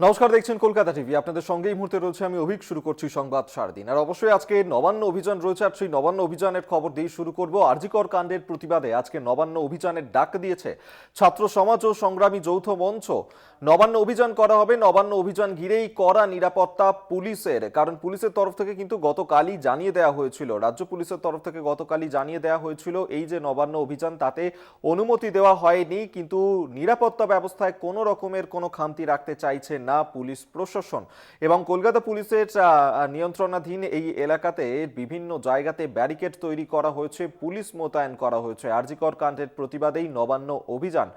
নমস্কার, দেখছেন কলকাতা টিভি। আপনাদের সঙ্গে এই মুহূর্তে রয়েছে আমি অভিক। শুরু করছি সংবাদ সারাদিন। আর অবশ্যই আজকে নবান্ন অভিযান রয়েছে, আর সেই নবান্ন অভিযানের খবর দিয়ে শুরু করব। আরজিকর কাণ্ডের প্রতিবাদে আজকে নবান্ন অভিযানের ডাক দিয়েছে ছাত্র সমাজ ও সংগ্রামী যৌথ মঞ্চ। নবান্ন অভিযান করা হবে। নবান্ন অভিযান ঘিরেই কড়া নিরাপত্তা পুলিশের, কারণ পুলিশের তরফ থেকে কিন্তু গতকালই জানিয়ে দেওয়া হয়েছিল, রাজ্য পুলিশের তরফ থেকে গতকালই জানিয়ে দেওয়া হয়েছিল এই যে নবান্ন অভিযান, তাতে অনুমতি দেওয়া হয়নি। কিন্তু নিরাপত্তা ব্যবস্থায় কোনো রকমের কোনো খামতি রাখতে চাইছে না পুলিশ প্রশাসন। এবং কলকাতা পুলিশের নিয়ন্ত্রণাধীন এই এলাকাতে বিভিন্ন জায়গাতে ব্যারিকেড তৈরি করা হয়েছে, পুলিশ মোতায়েন করা হয়েছে। আরজিকর কাণ্ডের প্রতিবাদেই নবান্ন অভিযান।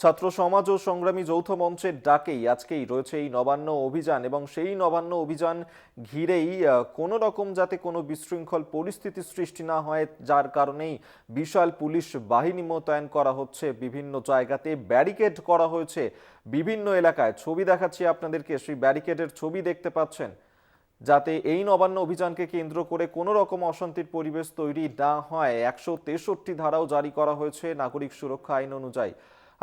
ছাত্র সমাজ ও সংগ্রামী যৌথ মঞ্চের ডাকেই আজকেই রয়েছে এই নবান্ন অভিযান, এবং সেই নবান্ন অভিযান ঘিরেই কোনো রকম যাতে কোনো বিশৃঙ্খল পরিস্থিতি সৃষ্টি না হয়, যার কারণেই বিশাল পুলিশ বাহিনী মোতায়েন করা হচ্ছে। বিভিন্ন জায়গাতে ব্যারিকেড করা হয়েছে বিভিন্ন এলাকায়। ছবি দেখাচ্ছি আপনাদেরকে, সেই ব্যারিকেডের ছবি দেখতে পাচ্ছেন, যাতে এই নবান্ন অভিযানকে কেন্দ্র করে কোনো রকম অশান্তির পরিবেশ তৈরি না হয়। 163 ধারাও জারি করা হয়েছে নাগরিক সুরক্ষা আইন অনুযায়ী।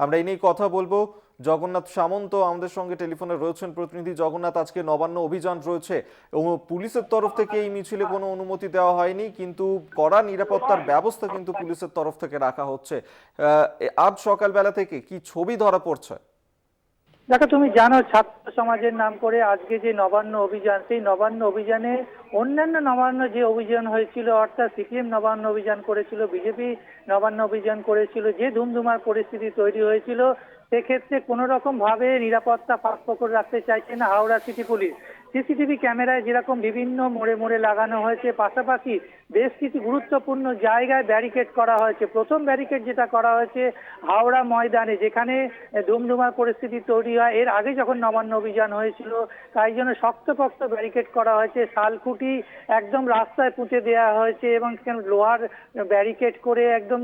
আমরা এই নিয়ে কথা বলবো। জগন্নাথ সামন্ত আমাদের সঙ্গে টেলিফোনে রয়েছেন। প্রতিনিধি জগন্নাথ, আজকে নবান্ন অভিযান রয়েছে এবং পুলিশের তরফ থেকে এই মিছিলে কোনো অনুমতি দেওয়া হয়নি, কিন্তু কড়া নিরাপত্তার ব্যবস্থা কিন্তু পুলিশের তরফ থেকে রাখা হচ্ছে। আজ সকালবেলা থেকে কি ছবি ধরা পড়ছে? দেখো, তুমি জানো ছাত্র সমাজের নাম করে আজকে যে নবান্ন অভিযান, সেই নবান্ন অভিযানে অন্যান্য নবান্ন যে অভিযান হয়েছিল, অর্থাৎ সিপিএম নবান্ন অভিযান করেছিল, বিজেপি নবান্ন অভিযান করেছিল, যে ধুমধুমার পরিস্থিতি তৈরি হয়েছিল, সেক্ষেত্রে কোনো রকম ভাবে নিরাপত্তা ফাঁকফোকর রাখতে চাইছে না হাওড়া সিটি পুলিশ। সিসিটিভি ক্যামেরায় যেরকম বিভিন্ন মোড়ে মোড়ে লাগানো হয়েছে, পাশাপাশি বেশ কিছু গুরুত্বপূর্ণ জায়গায় ব্যারিকেড করা হয়েছে। প্রথম ব্যারিকেড যেটা করা হয়েছে হাওড়া ময়দানে, যেখানে ধুমধুমার পরিস্থিতি তৈরি হয় এর আগে যখন নবান্ন অভিযান হয়েছিল, তাই জন্য শক্তপোক্ত ব্যারিকেড করা হয়েছে। শালকুটি একদম রাস্তায় পুঁতে দেওয়া হয়েছে এবং সেখানে লোহার ব্যারিকেড করে একদম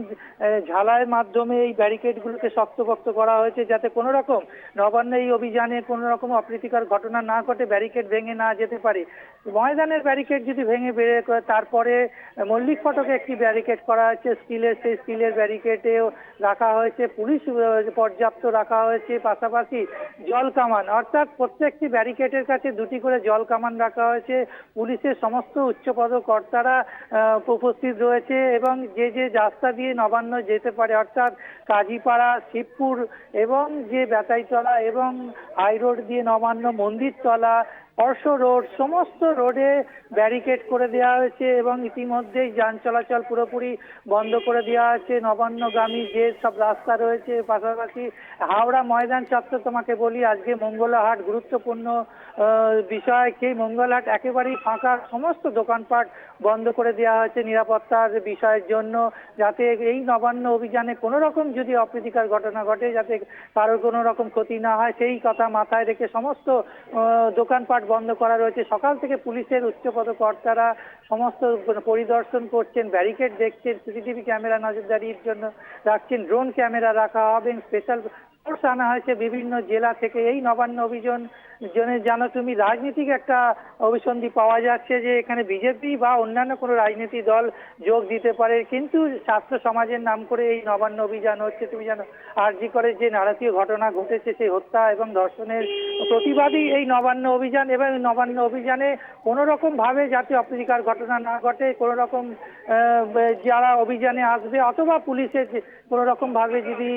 ঝালাইয়ের মাধ্যমে এই ব্যারিকেডগুলোকে শক্তপোক্ত করা হয়েছে, যাতে কোনো রকম নবান্ন এই অভিযানে কোনো রকম অপ্রীতিকর ঘটনা না ঘটে, ব্যারিকেড ভেঙে না যেতে পারে। ময়দানের ব্যারিকেড যদি ভেঙে বেড়ে, তারপরে মল্লিক ফটকে একটি ব্যারিকেড করা হয়েছে স্টিলের, সেই স্টিলের ব্যারিকেডেও রাখা হয়েছে পুলিশ পর্যাপ্ত রাখা হয়েছে। পাশাপাশি জল কামান, অর্থাৎ প্রত্যেকটি ব্যারিকেডের কাছে দুটি করে জল কামান রাখা হয়েছে। পুলিশের সমস্ত উচ্চপদ কর্তারা উপস্থিত রয়েছে এবং যে যে রাস্তা দিয়ে নবান্ন যেতে পারে, অর্থাৎ কাজীপাড়া, শিবপুর এবং যে বেতাইতলা এবং হাই রোড দিয়ে নবান্ন, মন্দিরতলা, হর্ষ রোড, সমস্ত রোডে ব্যারিকেড করে দেওয়া হয়েছে এবং ইতিমধ্যেই যান চলাচল পুরোপুরি বন্ধ করে দেওয়া হয়েছে। নবান্নগামী যে সব রাস্তা রয়েছে, পাশাপাশি হাওড়া ময়দান চত্বর, তোমাকে বলি আজকে মঙ্গলহাট গুরুত্বপূর্ণ বিষয়, সেই মঙ্গলহাট একেবারেই ফাঁকা, সমস্ত দোকানপাট বন্ধ করে দেওয়া হয়েছে নিরাপত্তার বিষয়ের জন্য, যাতে এই নবান্ন অভিযানে কোনো রকম যদি অপ্রীতিকর ঘটনা ঘটে, যাতে কারোর কোনো রকম ক্ষতি না হয়, সেই কথা মাথায় রেখে সমস্ত দোকানপাট বন্ধ করা রয়েছে। সকাল থেকে পুলিশের উচ্চপদ কর্তারা সমস্ত পরিদর্শন করছেন, ব্যারিকেড দেখছেন, সিসিটিভি ক্যামেরা নজরদারির জন্য রাখছেন, ড্রোন ক্যামেরা রাখা হবে, স্পেশাল ফোর্স আনা হয়েছে বিভিন্ন জেলা থেকে। এই নবান্ন অভিযান জানো তুমি, রাজনীতিক একটা অভিসন্ধি পাওয়া যাচ্ছে যে এখানে বিজেপি বা অন্যান্য কোনো রাজনীতি দল যোগ দিতে পারে, কিন্তু ছাত্র সমাজের নাম করে এই নবান্ন অভিযান হচ্ছে। তুমি জানো আরজি করে যে নারকীয় ঘটনা ঘটেছে, সেই হত্যা এবং ধর্ষণের প্রতিবাদী এই নবান্ন অভিযান, এবং নবান্ন অভিযানে কোনো রকম ভাবে যাতে অপ্রীতিকর ঘটনা না ঘটে, কোনো রকম যারা অভিযানে আসবে অথবা পুলিশের কোনো রকম ভাবে যদি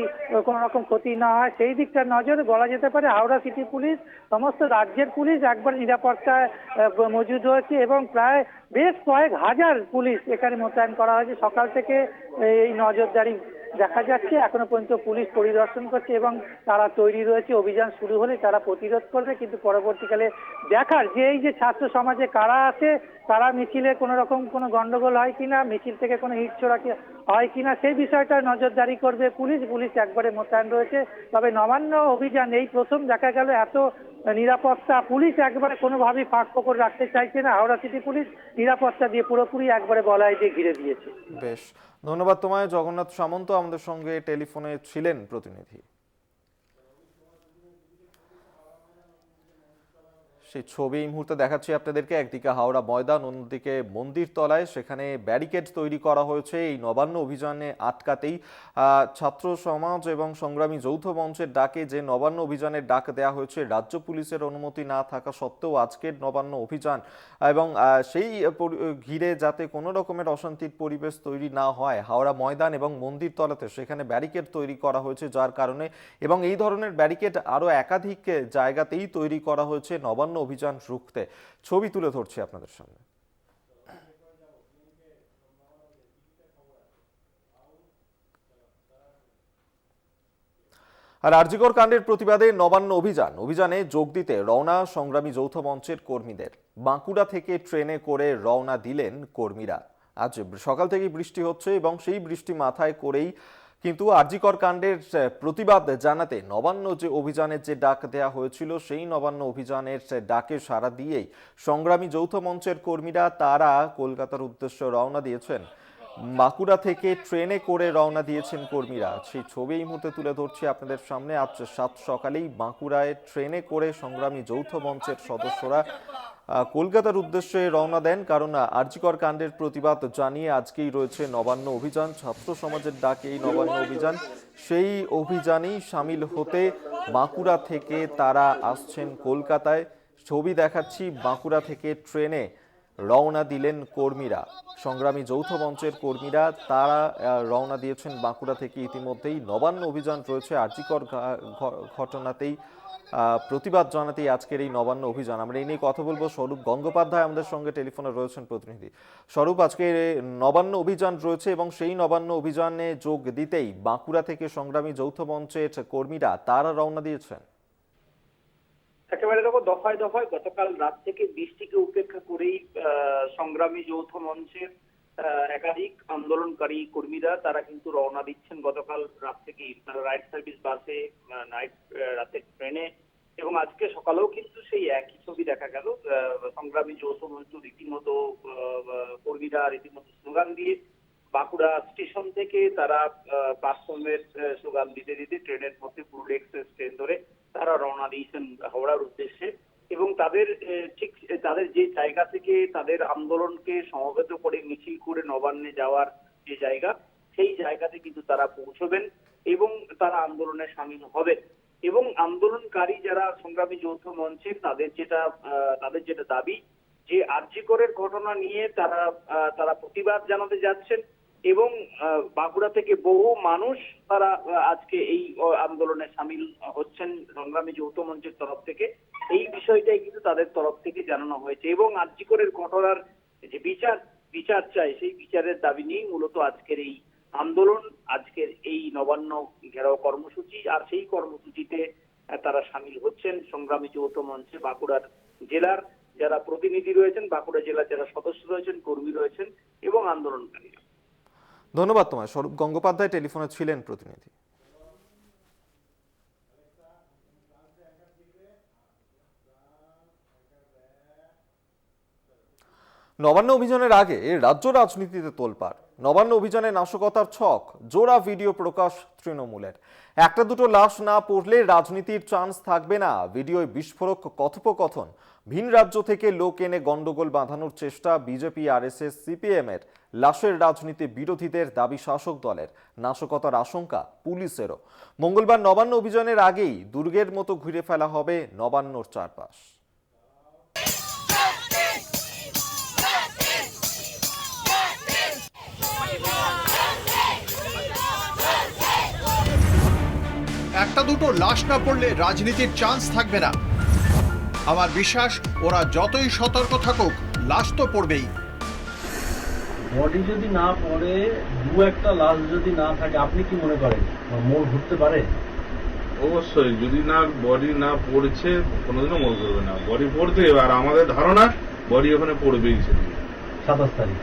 কোনো রকম ক্ষতি না হয়, সেই দিকটা নজরে বলা যেতে পারে হাওড়া সিটি পুলিশ, সমস্ত রাজ্যের পুলিশ একবার নিরাপত্তায় মজুদ হয়েছে এবং প্রায় বেশ কয়েক হাজার পুলিশ এখানে মোতায়েন করা হয়েছে। সকাল থেকে এই নজরদারি দেখা যাচ্ছে, এখনো পর্যন্ত পুলিশ পরিদর্শন করছে এবং তারা তৈরি রয়েছে অভিযান শুরু হলে তারা প্রতিরোধ করবে। কিন্তু পরবর্তীকালে দেখার যে এই যে ছাত্র সমাজে কারা আছে, তারা মিছিলে কোনো রকম কোনো গন্ডগোল হয় কিনা, মিছিল থেকে কোনো ইট ছোড়া হয় কিনা, সেই বিষয়টা নজরদারি করবে পুলিশ। পুলিশ একবারে মোতায়েন রয়েছে। তবে নবান্ন অভিযান এই প্রথম দেখা গেল এত নিরাপত্তা পুলিশ একবারে কোনোভাবেই ফাঁকফোকর রাখতে চাইছে না। হাওড়া সিটি পুলিশ নিরাপত্তা দিয়ে পুরোপুরি একবারে বলাই দিয়ে ঘিরে দিয়েছে। বেশ, ধন্যবাদ তোমায়। জগন্নাথ সামন্ত আমাদের সঙ্গে টেলিফোনে ছিলেন প্রতিনিধি। সেই ছবি এই মুহূর্তে দেখাচ্ছি আপনাদেরকে। একদিকে হাওড়া ময়দান, অন্যদিকে মন্দির তলায়, সেখানে ব্যারিকেড তৈরি করা হয়েছে এই নবান্ন অভিযানে আটকাতেই। ছাত্র সমাজ এবং সংগ্রামী যৌথ মঞ্চের ডাকে যে নবান্ন অভিযানের ডাক দেওয়া হয়েছে, রাজ্য পুলিশের অনুমতি না থাকা সত্ত্বেও আজকের নবান্ন অভিযান এবং সেই ঘিরে যাতে কোনো রকমের অশান্তির পরিবেশ তৈরি না হয়, হাওড়া ময়দান এবং মন্দির তলাতে সেখানে ব্যারিকেড তৈরি করা হয়েছে, যার কারণে এবং এই ধরনের ব্যারিকেড আরও একাধিক জায়গাতেই তৈরি করা হয়েছে নবান্ন অভিযান রুখতে। ছবি তুলে ধরছি আপনাদের সামনে। আর আরজিকর কাণ্ডের প্রতিবাদে নবান্ন অভিযানে যোগ দিতে রওনা সংগ্রামী যৌথ মঞ্চের কর্মীদের। বাঁকুড়া থেকে ট্রেনে করে রওনা দিলেন কর্মীরা। আজ সকাল থেকেই বৃষ্টি হচ্ছে এবং সেই বৃষ্টি মাথায় করেই কিন্তু আরজিকর কাণ্ডের প্রতিবাদ জানাতে নবান্ন যে অভিযানের যে ডাক দেওয়া হয়েছিল, সেই নবান্ন অভিযানের ডাকে সাড়া দিয়েই সংগ্রামী যৌথ মঞ্চের কর্মীরা তারা কলকাতার উদ্দেশ্যে রওনা দিয়েছেন। বাঁকুড়া থেকে ট্রেনে করে রওনা দিয়েছেন কর্মীরা। সেই ছবি এই মুহূর্তে তুলে ধরছি আপনাদের সামনে। আজ সাত সকালেই বাঁকুড়ায় ট্রেনে করে সংগ্রামী যৌথ মঞ্চের সদস্যরা কলকাতার উদ্দেশ্যে রওনা দেন, কারণ আরজিকর কাণ্ডের প্রতিবাদ জানিয়ে আজকেই রয়েছে নবান্ন অভিযান। ছাত্র সমাজের ডাকে এই নবান্ন অভিযান, সেই অভিযানেই সামিল হতে বাঁকুড়া থেকে তারা আসছেন কলকাতায়। ছবি দেখাচ্ছি, বাঁকুড়া থেকে ট্রেনে রওনা দিলেন কর্মীরা, সংগ্রামী যৌথ মঞ্চের কর্মীরা। তারা রওনা দিয়েছেন বাঁকুড়া থেকে। ইতিমধ্যেই নবান্ন অভিযান রয়েছে আরজিকর ঘটনাতেই প্রতিবাদ জানাতেই আজকের এই নবান্ন অভিযান। আমরা এই নিয়ে কথা বলবো। স্বরূপ গঙ্গোপাধ্যায় আমাদের সঙ্গে টেলিফোনে রয়েছেন প্রতিনিধি। স্বরূপ, আজকে নবান্ন অভিযান রয়েছে এবং সেই নবান্ন অভিযানে যোগ দিতেই বাঁকুড়া থেকে সংগ্রামী যৌথ মঞ্চের কর্মীরা তারা রওনা দিয়েছেন। একেবারে দেখো, দফায় দফায় গতকাল রাত থেকে বৃষ্টিকে উপেক্ষা করেই সংগ্রামী যৌথ মঞ্চের একাধিক আন্দোলনকারী কর্মীরা তারা কিন্তু রওনা দিচ্ছেন গতকাল রাত থেকেই। রাইট সার্ভিস বাসে, নাইট রাতে ট্রেনে, এবং আজকে সকালেও কিন্তু সেই একই ছবি দেখা গেল। সংগ্রামী যৌথ মঞ্চ রীতিমতো কর্মীরা রীতিমতো স্লোগান দিয়ে বাঁকুড়া স্টেশন থেকে তারা প্ল্যাটফর্মের স্লোগান দিতে দিতে ট্রেনের মধ্যে পুরুল এক্সপ্রেস ট্রেন ধরে তারা রওনা দিয়েছেন হাওড়ার উদ্দেশ্যে। এবং তাদের ঠিক তাদের যে জায়গা থেকে তাদের আন্দোলনকে সমবেত করে মিছিল করে নবান্নে যাওয়ার যে জায়গা, সেই জায়গাতে কিন্তু তারা পৌঁছবেন এবং তারা আন্দোলনে সামিল হবেন। এবং আন্দোলনকারী যারা সংগ্রামী যৌথ মঞ্চের, তাদের যেটা দাবি যে আরজিকরের ঘটনা নিয়ে তারা প্রতিবাদ জানাতে যাচ্ছেন এবং বাঁকুড়া থেকে বহু মানুষ তারা আজকে এই আন্দোলনে সামিল হচ্ছেন সংগ্রামী যৌথ মঞ্চের তরফ থেকে। এই বিষয়টাই কিন্তু তাদের তরফ থেকে জানানো হয়েছে এবং আরজিকরের ঘটনার যে বিচার চাই, সেই বিচারের দাবি নিয়েই মূলত আজকের এই আন্দোলন, আজকের এই নবান্ন ঘেরাও কর্মসূচি। আর সেই কর্মসূচিতে তারা সামিল হচ্ছেন সংগ্রামী যৌথ মঞ্চে বাঁকুড়ার জেলার যারা প্রতিনিধি রয়েছেন, বাঁকুড়া জেলার যারা সদস্য রয়েছেন, কর্মী রয়েছেন এবং আন্দোলনকারীরা। ধন্যবাদ তোমায়। স্বরূপ গঙ্গোপাধ্যায় টেলিফোনে ছিলেন প্রতিনিধি। নবান্ন অভিযানের আগে রাজ্য রাজনীতিতে তোলপাড়। নবান্ন অভিযানে নাশকতার ছক, জোড়া ভিডিও প্রকাশ তৃণমূলের। একটা দুটো লাশ না পড়লে রাজনীতির চান্স থাকবে না, ভিডিওয় বিস্ফোরক কথোপকথন। ভিন রাজ্য থেকে লোক এনে গন্ডগোল বাঁধানোর চেষ্টা বিজেপি, আরএসএস, সিপিএম এর। লাশের রাজনীতি বিরোধীদের দাবি শাসক দলের। নাশকতার আশঙ্কা পুলিশেরও। মঙ্গলবার নবান্ন অভিযানের আগেই দুর্গের মতো ঘুরে ফেলা হবে নবান্নর চারপাশ। একটা দুটো লাশ না পড়লে রাজনীতির চান্স থাকবে না। আমার বিশ্বাস ওরা যতই সতর্ক থাকুক, লাশ তো পড়বেই। বডি যদি না পড়ে, দু একটা লাশ যদি না থাকে, আপনি কি মনে করেন মোড় ঘুরতে পারে? অবশ্যই, যদি না বডি না পড়ছে কোনোদিনও মোড় ঘুরবে না। বডি পড়তে, আর আমাদের ধারণা বডি ওখানে পড়বেই। 27 তারিখ।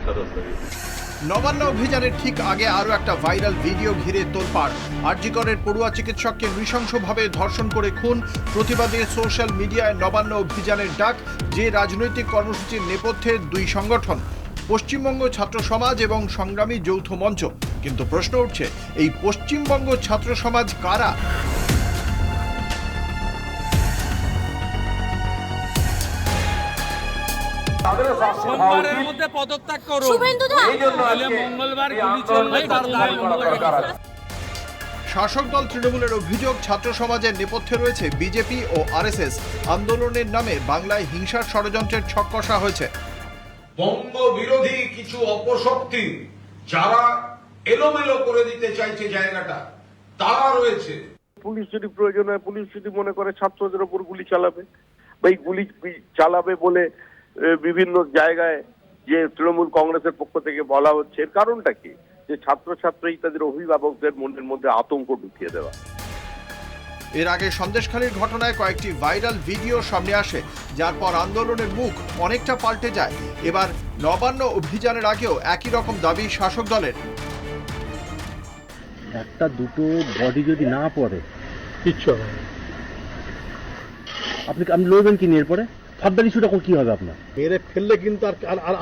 নবান্ন অভিযানের ঠিক আগে আরো একটা ভাইরাল ভিডিও ঘিরে তোলপাড়। আরজিকরের পড়ুয়া চিকিৎসককে নৃশংসভাবে ধর্ষণ করে খুন, প্রতিবাদে সোশ্যাল মিডিয়ায় নবান্ন অভিযানের ডাক। যে রাজনৈতিক কর্মসূচির নেপথ্যে দুই সংগঠন, পশ্চিমবঙ্গ ছাত্র সমাজ এবং সংগ্রামী যৌথ মঞ্চ। কিন্তু প্রশ্ন উঠছে, এই পশ্চিমবঙ্গ ছাত্র সমাজ কারা? সোমবারের মধ্যে পদত্যাগ করুন। তাহলে মঙ্গলবার গুলি চলবে, তার দায় মঙ্গলবার কাছে। শাসক দল তৃণমূলের অভিযোগ ছাত্র সমাজের নেপথ্যে রয়েছে বিজেপি ও আরএসএস। আন্দোলনের নামে বাংলায় হিংসার ষড়যন্ত্রের ছক কষা হয়েছে। বঙ্গ বিরোধী কিছু অপশক্তি যারা এলোমেলো করে দিতে চাইছে জায়গাটা, তারা রয়েছে। পুলিশ যদি প্রয়োজন হয়, পুলিশ যদি মনে করে ছাত্রদের উপর গুলি চালাবে, বা এই গুলি চালাবে বলে বিভিন্ন জায়গায় যে তৃণমূল কংগ্রেসের পক্ষ থেকে বলা হচ্ছে, এর কারণটা কি? যে ছাত্রছাত্রী তাদের অভিভাবকদের মনের মধ্যে আতঙ্ক ঢুকিয়ে দেওয়া। এর আগে সন্দেশখালীর ঘটনায় কয়েকটি ভাইরাল ভিডিও সামনে আসে, যার পর আন্দোলনের মুখ অনেকটা পাল্টে যায়। এবার নবান্ন অভিযানের আগেও একই রকম দাবি শাসক দলের। একটা দুটো বডি যদি না পড়ে কিচ্ছু হবে না। আপনি লড়বেন কি নিয়ে? এরপরে ফার্দার ইস্যুটা কি হবে? আপনার মেরে ফেললে কিন্তু আর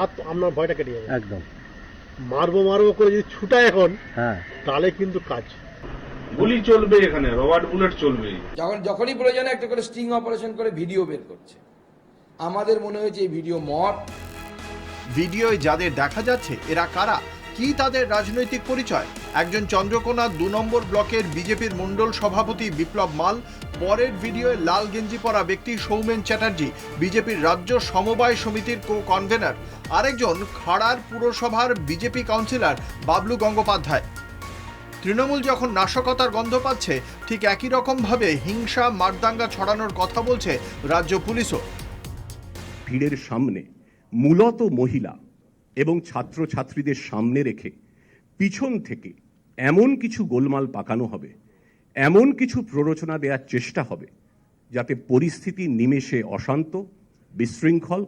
আপনার ভয়টা কেটে যাবে। একদম মারবো করে যদি ছুটায় এখন, হ্যাঁ, তাহলে কিন্তু কাজ। গুলি চলবে, এখানে রবার্ট বুলেট চলবে। যখনই প্রয়োজনে একটা করে স্টিং অপারেশন করে ভিডিও বের করছে। আমাদের মনে হয়েছে এই ভিডিও মড। ভিডিওয় যাদের দেখা যাচ্ছে এরা কারা, কি তাদের রাজনৈতিক পরিচয়? একজন চন্দ্রকোনা ২ নম্বর ব্লকের বিজেপির মণ্ডল সভাপতি বিপ্লব মাল, পরের ভিডিওয় লাল গেঞ্জি পরা ব্যক্তি সৌমেন চ্যাটার্জি, বিজেপির রাজ্য সমবায় সমিতির কো কনভেনার। আরেকজন খাড়ার পুরসভার বিজেপি কাউন্সিলর বাবলু গঙ্গোপাধ্যায়। তৃণমূল যখন নাশকতার গন্ধ পাচ্ছে, ঠিক একই রকমভাবে হিংসা মারদাঙ্গা ছড়ানোর কথা বলছে রাজ্য পুলিশও। ভিড়ের সামনে মূলত মহিলা এবং ছাত্রছাত্রীদের সামনে রেখে পিছন থেকে এমন কিছু গোলমাল পাকানো হবে, এমন কিছু প্ররোচনা দেওয়ার চেষ্টা হবে, যাতে পরিস্থিতি নিমেষে অশান্ত, বিশৃঙ্খল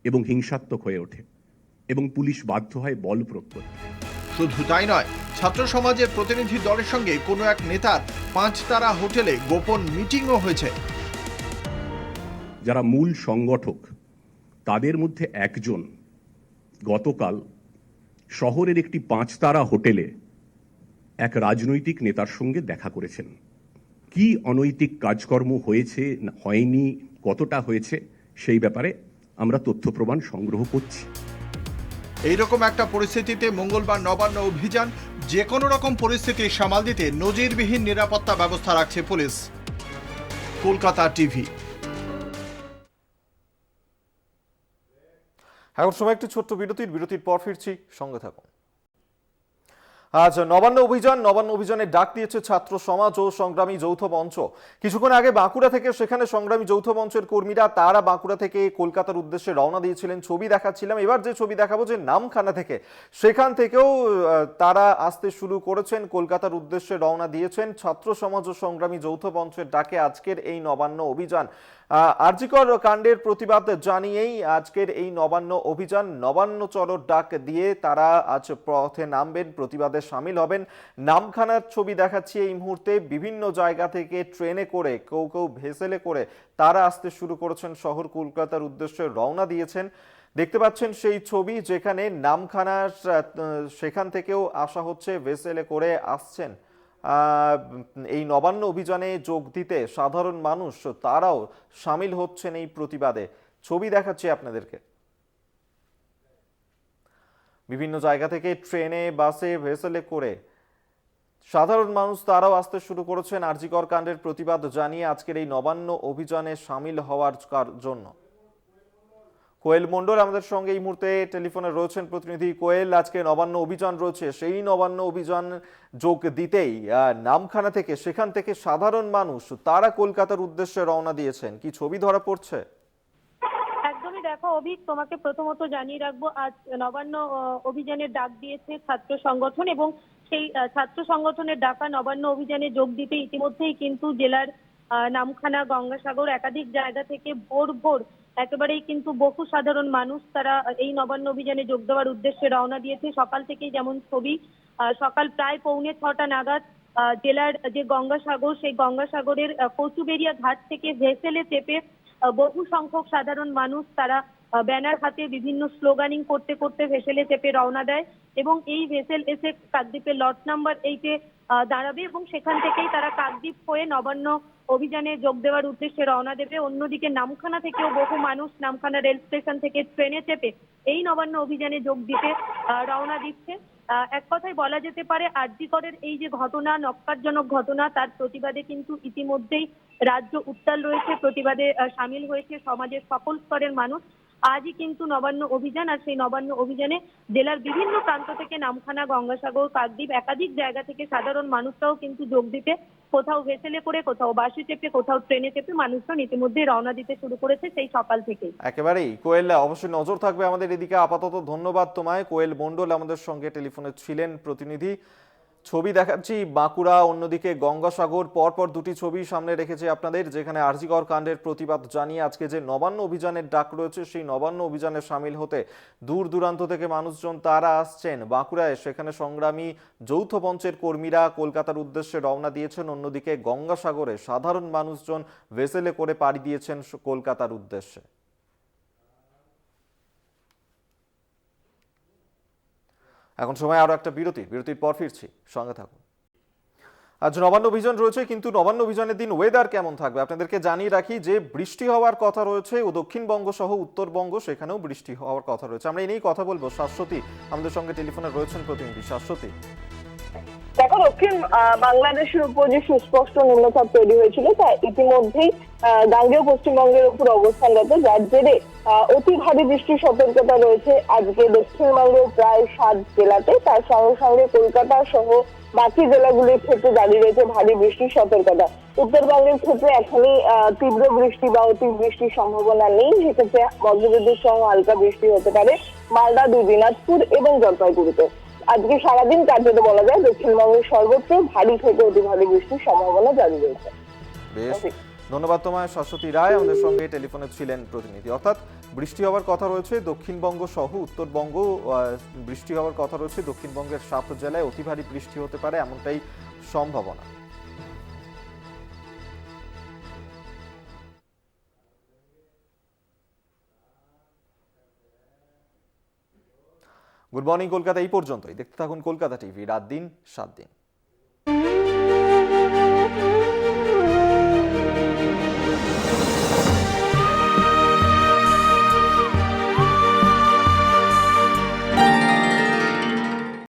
এবং হিংসাত্মক হয়ে ওঠে এবং পুলিশ বাধ্য হয় বল প্রয়োগ করতে। শুধু তাই নয়, ছাত্র সমাজের প্রতিনিধি দলের সঙ্গে কোনো এক নেতার 5 তারা হোটেলে গোপন মিটিংও হয়েছে। যারা মূল সংগঠক তাদের মধ্যে একজন গতকাল শহরের একটি 5 তারা হোটেলে এক রাজনৈতিক নেতার সঙ্গে দেখা করেছেন। কি অনৈতিক কাজকর্ম হয়েছে না হয়নি, কতটা হয়েছে, সেই ব্যাপারে আমরা তথ্য প্রমাণ সংগ্রহ করছি। এইরকম একটা পরিস্থিতিতে মঙ্গলবার নবান্ন অভিযান। যে কোনো রকম পরিস্থিতি সামাল দিতে নজিরবিহীন নিরাপত্তা ব্যবস্থা রাখছে পুলিশ। কলকাতা টিভি। এখন সময় একটি ছোট্ট বিরতির পর ফিরছি, সঙ্গে থাকুন। আজ নবান্ন অভিযানের ডাক দিয়েছে ছাত্র সমাজ ও সংগ্রামী যৌথ মঞ্চ। কিছুক্ষণ আগে বাঁকুড়া থেকে সেখানে সংগ্রামী যৌথ মঞ্চের কর্মীরা তারা বাঁকুড়া থেকে কলকাতার উদ্দেশ্যে রওনা দিয়েছিলেন। ছবি দেখাচ্ছিলাম, এবার যে ছবি দেখাবো যে নামখানা থেকে, সেখান থেকেও তারা আসতে শুরু করেছেন, কলকাতার উদ্দেশ্যে রওনা দিয়েছেন। ছাত্র সমাজ ও সংগ্রামী যৌথ মঞ্চের ডাকে আজকের এই নবান্ন অভিযান। আরজিকর কাণ্ডের প্রতিবাদ জানিয়েই আজকের এই নবান্ন অভিযান। নবান্ন চলোর ডাক দিয়ে তারা আজ পথে নামবেন, প্রতিবাদে সামিল হবেন। নামখানার ছবি দেখাচ্ছি এই মুহূর্তে। বিভিন্ন জায়গা থেকে ট্রেনে করে, কেউ ভেসেলে করে তারা আসতে শুরু করেছেন, শহর কলকাতার উদ্দেশ্যে রওনা দিয়েছেন। দেখতে পাচ্ছেন সেই ছবি, যেখানে নামখানার সেখান থেকেও আসা হচ্ছে, ভেসেলে করে আসছেন। এই নবান্ন অভিযানে যোগ দিতে সাধারণ মানুষ তারাও সামিল হচ্ছেন এই প্রতিবাদে। ছবি দেখাচ্ছি আপনাদেরকে। বিভিন্ন জায়গা থেকে ট্রেনে, বাসে, ভেসেলে করে সাধারণ মানুষ তারাও আসতে শুরু করেছেন আরজিকর কাণ্ডের প্রতিবাদ জানিয়ে আজকের এই নবান্ন অভিযানে সামিল হওয়ার জন্য। কোয়েল মণ্ডল আমাদের সঙ্গে এই মুহূর্তে টেলিফোনে রয়েছেন। প্রতিনিধি কোয়েল, আজকে নবান্ন অভিযান রয়েছে, সেই নবান্ন অভিযান যোগ দিতেই নামখানা থেকে, সেখান থেকে সাধারণ মানুষ তারা কলকাতার উদ্দেশ্যে রওনা দিয়েছেন। কি ছবি ধরা পড়ছে? একদমই, দেখো অভিক, তোমাকে প্রথমত জানিয়ে রাখবো, আজ নবান্ন অভিযানের ডাক দিয়েছে ছাত্র সংগঠন, এবং সেই ছাত্র সংগঠনের ডাকা নবান্ন অভিযানে যোগ দিতে ইতিমধ্যেই কিন্তু জেলার নামখানা, গঙ্গাসাগর একাধিক জায়গা থেকে ভোর একেবারেই কিন্তু বহু সাধারণ মানুষ তারা এই নবান্ন অভিযানে যোগ দেওয়ার উদ্দেশ্যে রওনা দিয়েছে। সকাল থেকেই যেমন ছবি, সকাল প্রায় 6:45 নাগাদ জেলার যে গঙ্গাসাগর, সেই গঙ্গাসাগরের কচুবেড়িয়া ঘাট থেকে ভেসেলে চেপে বহু সংখ্যক সাধারণ মানুষ তারা ব্যানার হাতে বিভিন্ন স্লোগানিং করতে করতে ভেসেলে চেপে রওনা দেয়, এবং এই ভেসেল এসে কাকদ্বীপের লট নাম্বার 8-এ দাঁড়াবে, এবং সেখান থেকেই তারা কাকদ্বীপ হয়ে নবান্ন অভিযানে যোগ দেওয়ার উদ্দেশ্যে রওনা দেবে। অন্যদিকে নামখানা থেকেও বহু মানুষ নামখানা রেল স্টেশন থেকে ট্রেনে চেপে এই নবান্ন অভিযানে যোগ দিতে রওনা দিচ্ছে। এক কথায় বলা যেতে পারে আর.জি. করের এই যে ঘটনা, নক্কারজনক ঘটনা, তার প্রতিবাদে কিন্তু ইতিমধ্যেই রাজ্য উত্তাল রয়েছে, প্রতিবাদে সামিল হয়েছে সমাজের সকল স্তরের মানুষ। আজই কিন্তু নবান্ন অভিযান, আর সেই নবান্ন অভিযানে জেলার বিভিন্ন প্রান্ত থেকে নামখানা, গঙ্গাসাগর, কাকদ্বীপ একাধিক জায়গা থেকে সাধারণ মানুষরাও কিন্তু যোগ দিতে, কোথাও ভেসেলে করে, কোথাও বাসে চেপে, কোথাও ট্রেনে চেপে মানুষজন ইতিমধ্যে রওনা দিতে শুরু করেছে সেই সকাল থেকেই। একেবারেই কোয়েল, অবশ্যই নজর থাকবে আমাদের এদিকে। আপাতত ধন্যবাদ তোমায়। কোয়েল মণ্ডল আমাদের সঙ্গে টেলিফোনে ছিলেন প্রতিনিধি। ছবি দেখাচ্ছি বাঁকুড়া, অন্যদিকে গঙ্গাসাগর, পরপর দুটি ছবি সামনে রেখেছে আপনাদের, যেখানে আর.জি. কর কাণ্ডের প্রতিবাদ জানিয়ে আজকে যে নবান্ন অভিযানের ডাক রয়েছে, সেই নবান্ন অভিযানে সামিল হতে দূর দূরান্ত থেকে মানুষজন তারা আসছেন বাঁকুড়ায়। সেখানে সংগ্রামী যৌথ মঞ্চের কর্মীরা কলকাতার উদ্দেশ্যে রওনা দিয়েছেন, অন্যদিকে গঙ্গাসাগরে সাধারণ মানুষজন ভেসেলে করে পাড়ি দিয়েছেন কলকাতার উদ্দেশ্যে। এখন সময় আরো একটা বিরতির পর ফিরছি, সঙ্গে থাকুন। আজ নবান্ন অভিযান রয়েছে, কিন্তু নবান্ন অভিযানের দিন ওয়েদার কেমন থাকবে আপনাদেরকে জানিয়ে রাখি যে বৃষ্টি হওয়ার কথা রয়েছে ও দক্ষিণবঙ্গ সহ উত্তরবঙ্গ, সেখানেও বৃষ্টি হওয়ার কথা রয়েছে। আমরা এই নিয়েই কথা বলবো। শাশ্বতী আমাদের সঙ্গে টেলিফোনে রয়েছেন প্রতিনিধি। শাশ্বতী, দেখো, দক্ষিণ বাংলাদেশের উপর যে সুস্পষ্ট নিম্নচাপ তৈরি হয়েছিল তা ইতিমধ্যেই গাঙ্গেয় পশ্চিমবঙ্গের উপর অবস্থানরত, যার জেরে অতি ভারী বৃষ্টির সতর্কতা রয়েছে আজকে দক্ষিণবঙ্গের প্রায় 7 জেলাতে। তার সঙ্গে সঙ্গে কলকাতা সহ বাকি জেলাগুলির ক্ষেত্রে জারি রয়েছে ভারী বৃষ্টির সতর্কতা। উত্তরবঙ্গের ক্ষেত্রে এখনই তীব্র বৃষ্টি বা অতি বৃষ্টির সম্ভাবনা নেই, সেক্ষেত্রে বজ্রবিদ্যুৎ সহ হালকা বৃষ্টি হতে পারে মালদা, 2 দিনাজপুর এবং জলপাইগুড়িতে। আজকে সারাদিন কার্যত বলা যায় দক্ষিণবঙ্গের সর্বত্র ভারী থেকে অতি ভারী বৃষ্টির সম্ভাবনা জারি রয়েছে। বেশ, ধন্যবাদ তোমায় শাশ্বতী রায় আমাদের সঙ্গে টেলিফোনে ছিলেন প্রতিনিধি। অর্থাৎ বৃষ্টি হওয়ার কথা রয়েছে দক্ষিণবঙ্গ সহ উত্তরবঙ্গ, বৃষ্টি হওয়ার কথা রয়েছে দক্ষিণবঙ্গের 7 জেলায় অতি ভারী বৃষ্টি হতে পারে, এমনটাই সম্ভাবনা। গুড মর্নিং কলকাতা এই পর্যন্তই। দেখতে থাকুন কলকাতা টিভি, রাত দিন 7 দিন।